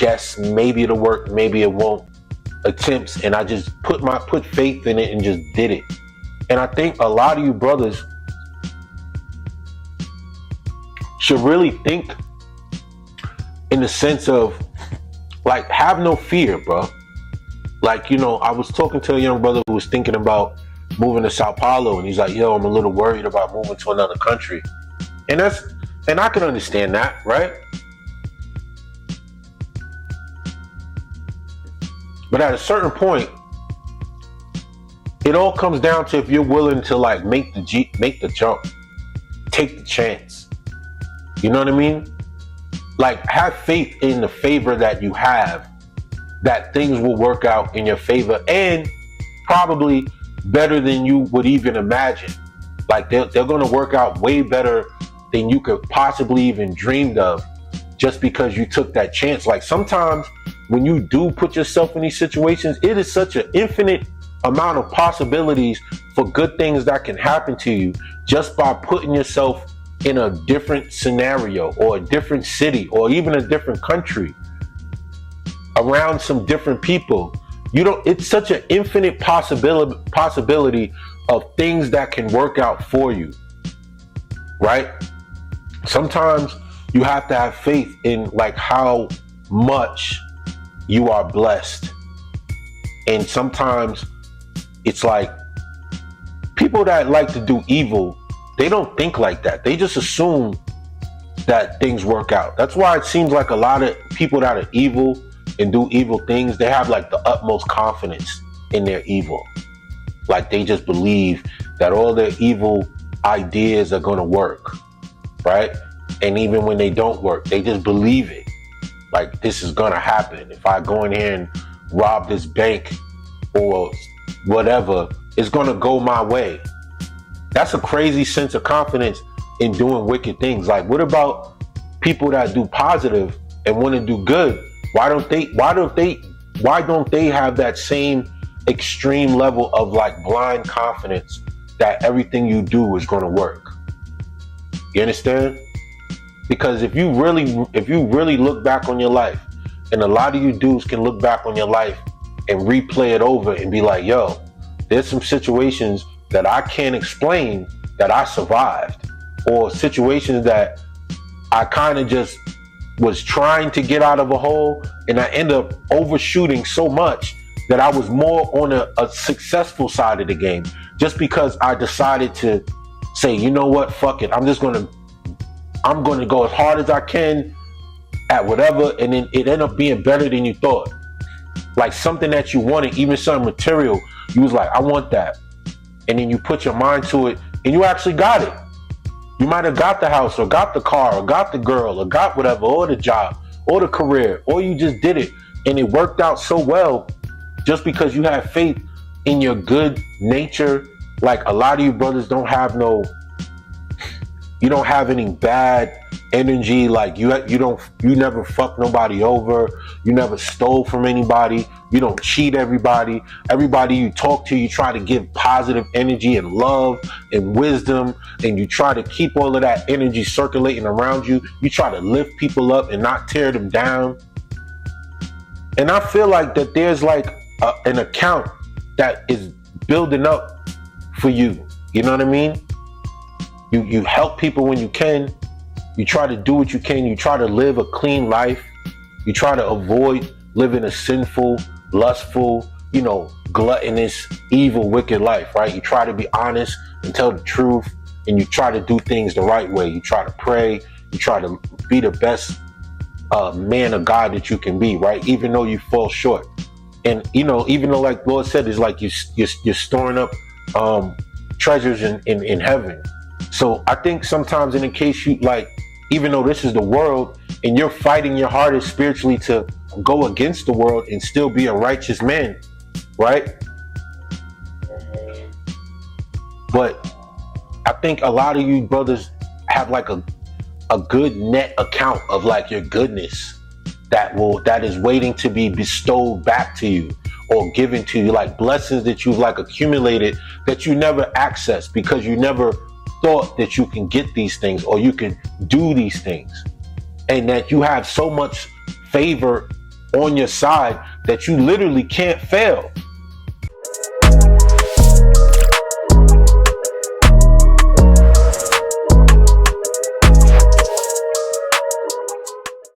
guess maybe it'll work, maybe it won't attempts, and I just put faith in it and just did it. And I think a lot of you brothers should really think in the sense of like, have no fear, bro. Like, you know, I was talking to a young brother who was thinking about moving to Sao Paulo, and he's like, yo, I'm a little worried about moving to another country. And I can understand that, right? But at a certain point, it all comes down to if you're willing to like make the jump, take the chance. You know what I mean? Like, have faith in the favor that you have, that things will work out in your favor, and probably better than you would even imagine. Like, they're going to work out way better than you could possibly even dreamed of, just because you took that chance. Like, sometimes when you do put yourself in these situations, it is such an infinite amount of possibilities for good things that can happen to you just by putting yourself in a different scenario, or a different city, or even a different country, around some different people. It's such an infinite possibility of things that can work out for you, right? Sometimes you have to have faith in like how much you are blessed. And sometimes it's like people that like to do evil, they don't think like that. They just assume that things work out. That's why it seems like a lot of people that are evil and do evil things, they have like the utmost confidence in their evil. Like, they just believe that all their evil ideas are going to work, right? And even when they don't work, they just believe it. Like, this is going to happen. If I go in here and rob this bank or whatever, it's going to go my way. That's a crazy sense of confidence in doing wicked things. Like, what about people that do positive and want to do good? Why don't they have that same extreme level of like blind confidence that everything you do is going to work? You understand? Because if you really look back on your life, and a lot of you dudes can look back on your life and replay it over and be like, yo, there's some situations that I can't explain that I survived, or situations that I kind of just was trying to get out of a hole, and I end up overshooting so much that I was more on a successful side of the game, just because I decided to say, you know what, fuck it, I'm going to go as hard as I can at whatever, and then it ended up being better than you thought. Like, something that you wanted, even some material, you was like, I want that. And then you put your mind to it, and you actually got it. You might have got the house, or got the car, or got the girl, or got whatever, or the job, or the career, or you just did it, and it worked out so well just because you have faith in your good nature. Like, a lot of you brothers don't have any bad energy. Like, you never fuck nobody over. You never stole from anybody. You don't cheat everybody. Everybody you talk to, you try to give positive energy and love and wisdom, and you try to keep all of that energy circulating around you. You try to lift people up and not tear them down. And I feel like that there's like an account that is building up for you. You know what I mean? You help people when you can. You try to do what you can. You try to live a clean life. You try to avoid living a sinful, lustful, gluttonous, evil, wicked life, right? You try to be honest and tell the truth, and you try to do things the right way. You try to pray. You try to be the best man of God that you can be, right? Even though you fall short. And, even though, like Lord said, it's like you're storing up treasures in heaven. So I think sometimes, in case you, like, even though this is the world and you're fighting your hardest spiritually to go against the world and still be a righteous man, right? But I think a lot of you brothers have like a good net account of like your goodness that is waiting to be bestowed back to you or given to you, like blessings that you've like accumulated that you never accessed because you never thought that you can get these things or you can do these things, and that you have so much favor on your side that you literally can't fail.